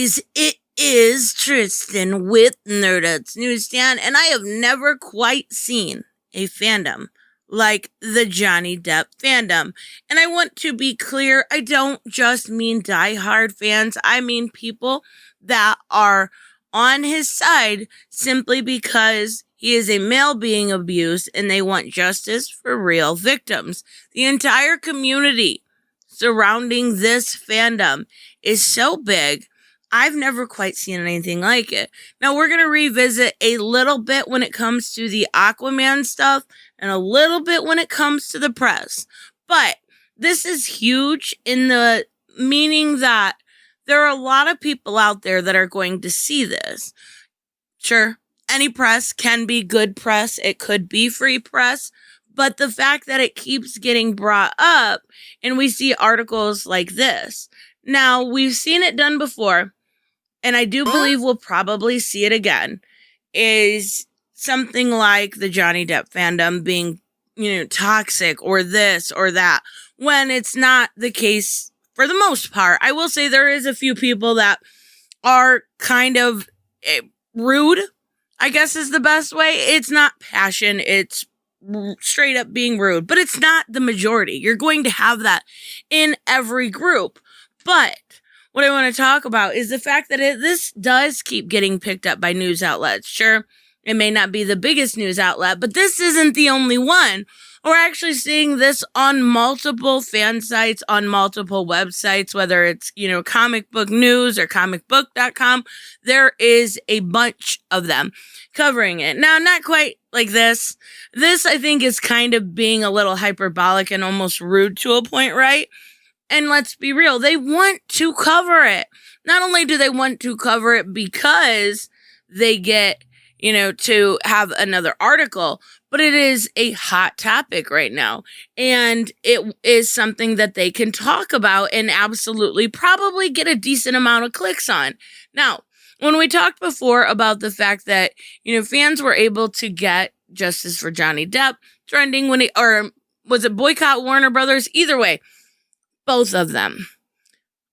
guys, it is Tristan with Nerdut's Newsstand, and I have never quite seen a fandom like the Johnny Depp fandom. And I want to be clear, I don't just mean diehard fans, I mean people that are on his side simply because he is a male being abused and they want justice for real victims. The entire community surrounding this fandom is so big, I've never quite seen anything like it. Now, we're going to revisit a little bit when it comes to the Aquaman stuff and a little bit when it comes to the press. But this is huge in the meaning that there are a lot of people out there that are going to see this. Sure, any press can be good press. It could be free press. But the fact that it keeps getting brought up and we see articles like this. Now, we've seen it done before, and I do believe we'll probably see it again, is something like the Johnny Depp fandom being, toxic or this or that, when it's not the case for the most part. I will say there is a few people that are kind of rude, I guess is the best way. It's not passion, it's straight up being rude, but it's not the majority. You're going to have that in every group. But what I want to talk about is the fact that this does keep getting picked up by news outlets. Sure, it may not be the biggest news outlet, but this isn't the only one. We're actually seeing this on multiple fan sites, on multiple websites, whether it's, comic book news or comicbook.com. There is a bunch of them covering it. Now, not quite like this. This, I think, is kind of being a little hyperbolic and almost rude to a point, right? And let's be real, they want to cover it. Not only do they want to cover it because they get, to have another article, but it is a hot topic right now. And it is something that they can talk about and absolutely probably get a decent amount of clicks on. Now, when we talked before about the fact that, fans were able to get justice for Johnny Depp trending or was it boycott Warner Brothers? Either way. Both of them.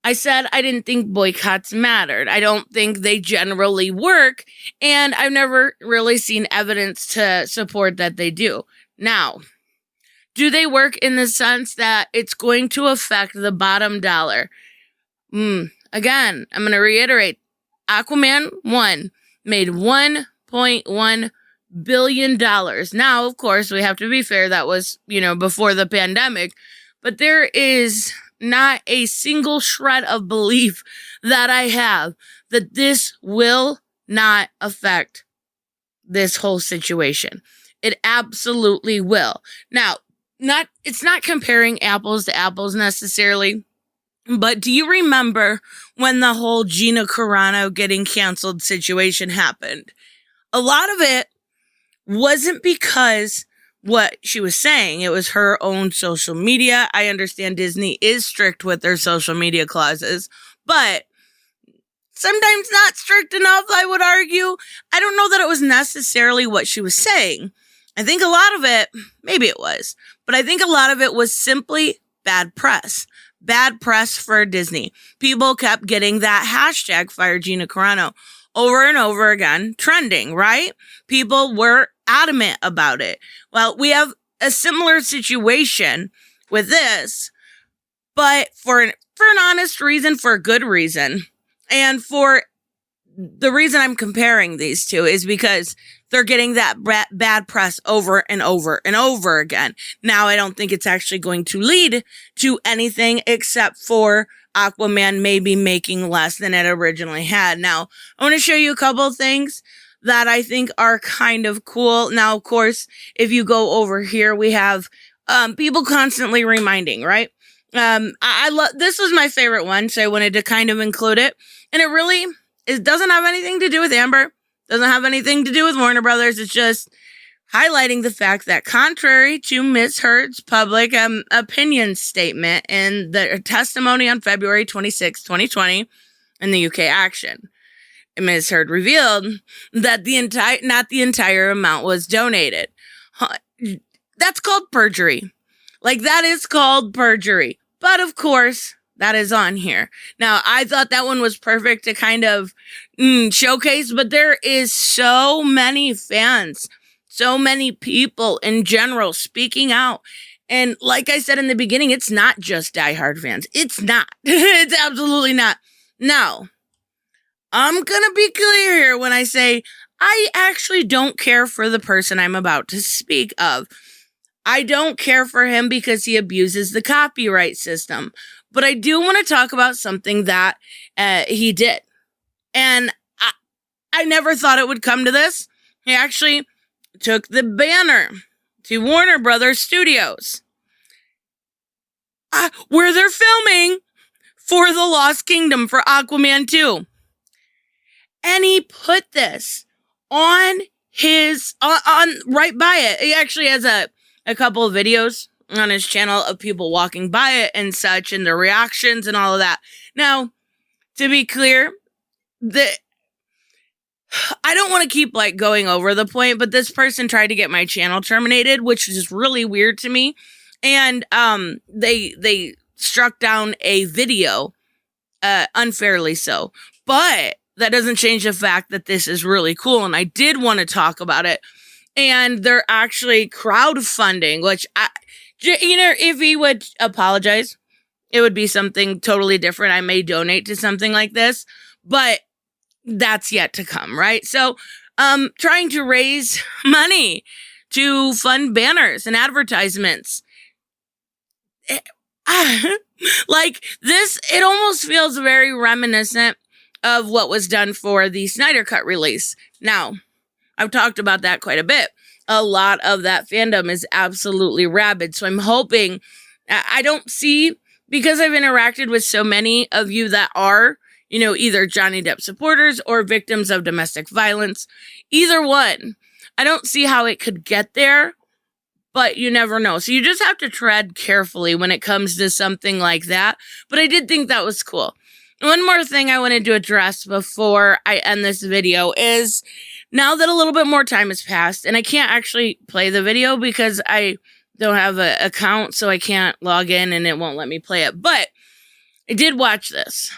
I said I didn't think boycotts mattered. I don't think they generally work, and I've never really seen evidence to support that they do. Now, do they work in the sense that it's going to affect the bottom dollar? Again, I'm going to reiterate. Aquaman 1 made $1.1 billion. Now, of course, we have to be fair. That was, before the pandemic. But there is not a single shred of belief that I have that this will not affect this whole situation. It absolutely will. Now, it's not comparing apples to apples necessarily, but do you remember when the whole Gina Carano getting canceled situation happened? A lot of it wasn't because what she was saying. It was her own social media. I understand Disney is strict with their social media clauses, but sometimes not strict enough, I would argue. I don't know that it was necessarily what she was saying. I think a lot of it, maybe it was, but I think a lot of it was simply bad press. Bad press for Disney. People kept getting that hashtag Fire Gina Carano over and over again, trending, right? People were adamant about it. Well, we have a similar situation with this, but for an honest reason, for a good reason, and for the reason I'm comparing these two is because they're getting that bad press over and over and over again. Now, I don't think it's actually going to lead to anything except for Aquaman maybe making less than it originally had. Now, I want to show you a couple of things that I think are kind of cool. Now, of course, if you go over here, we have people constantly reminding, right? I love, this was my favorite one, so I wanted to kind of include it. And it doesn't have anything to do with Amber. Doesn't have anything to do with Warner Brothers. It's just highlighting the fact that contrary to Ms. Heard's public opinion statement in the testimony on February 26, 2020 in the UK action, Ms. Heard revealed that not the entire amount was donated. That's called perjury. That is called perjury. But of course, that is on here. Now, I thought that one was perfect to kind of showcase, but there is so many fans, so many people in general speaking out. And like I said in the beginning, it's not just diehard fans. It's not. It's absolutely not. Now, I'm gonna be clear here when I say I actually don't care for the person I'm about to speak of. I don't care for him because he abuses the copyright system. But I do want to talk about something that he did. And I never thought it would come to this. He actually took the banner to Warner Brothers Studios, where they're filming for The Lost Kingdom for Aquaman 2. And he put this on his, on right by it. He actually has a couple of videos on his channel of people walking by it and such, and their reactions and all of that. Now, to be clear, I don't want to keep like going over the point, but this person tried to get my channel terminated, which is really weird to me. And they struck down a video, unfairly so. But that doesn't change the fact that this is really cool, and I did want to talk about it. And they're actually crowdfunding, which if he would apologize, it would be something totally different. I may donate to something like this, but that's yet to come, right? So, trying to raise money to fund banners and advertisements. Like this, it almost feels very reminiscent of what was done for the Snyder Cut release. Now, I've talked about that quite a bit. A lot of that fandom is absolutely rabid. So I'm hoping, I don't see, because I've interacted with so many of you that are, either Johnny Depp supporters or victims of domestic violence, either one, I don't see how it could get there, but you never know. So you just have to tread carefully when it comes to something like that. But I did think that was cool. One more thing I wanted to address before I end this video is, now that a little bit more time has passed, and I can't actually play the video because I don't have an account, so I can't log in and it won't let me play it. But I did watch this,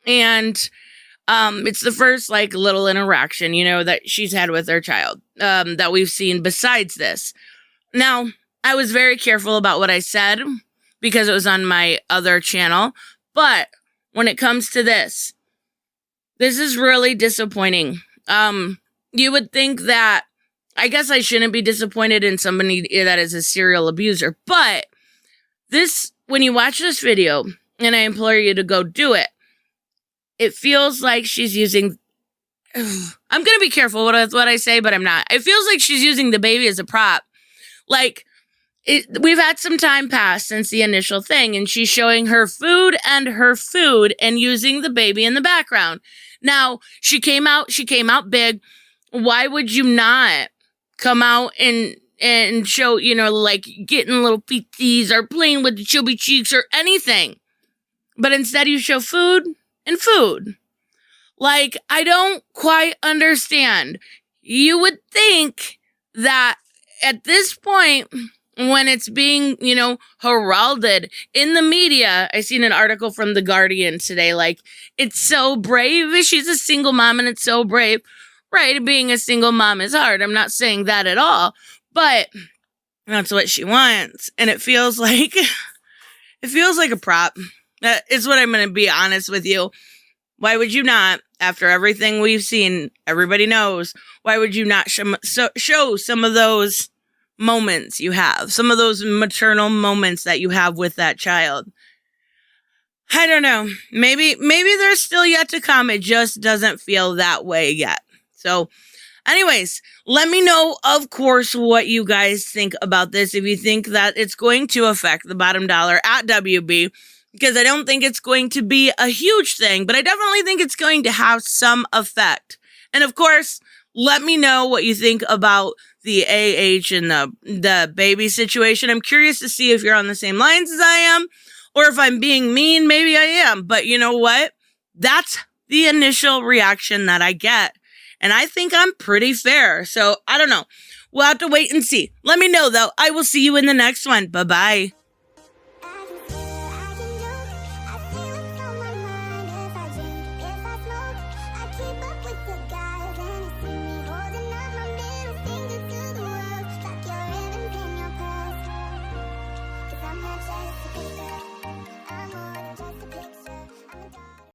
and it's the first little interaction, that she's had with her child that we've seen besides this. Now, I was very careful about what I said because it was on my other channel, but when it comes to this is really disappointing. You would think that, I guess I shouldn't be disappointed in somebody that is a serial abuser, but when you watch this video, and I implore you to go do it, it feels like she's using, I'm going to be careful with what I say, but I'm not. It feels like she's using the baby as a prop. We've had some time pass since the initial thing, and she's showing her food and using the baby in the background. Now, she came out big. Why would you not come out and show, getting little feeties or playing with the chubby cheeks or anything? But instead you show food and food. I don't quite understand. You would think that at this point, when it's being, heralded in the media, I seen an article from The Guardian today, it's so brave. She's a single mom and it's so brave. Right, being a single mom is hard. I'm not saying that at all, but that's what she wants. And it feels like a prop. That is what I'm going to be honest with you. Why would you not, after everything we've seen, everybody knows, why would you not show some of those moments you have, some of those maternal moments that you have with that child? I don't know. Maybe they're still yet to come. It just doesn't feel that way yet. So, anyways, let me know, of course, what you guys think about this. If you think that it's going to affect the bottom dollar at WB, because I don't think it's going to be a huge thing, but I definitely think it's going to have some effect. And of course, let me know what you think about the AH and the baby situation. I'm curious to see if you're on the same lines as I am, or if I'm being mean, maybe I am. But you know what? That's the initial reaction that I get. And I think I'm pretty fair. So I don't know. We'll have to wait and see. Let me know, though. I will see you in the next one. Bye-bye.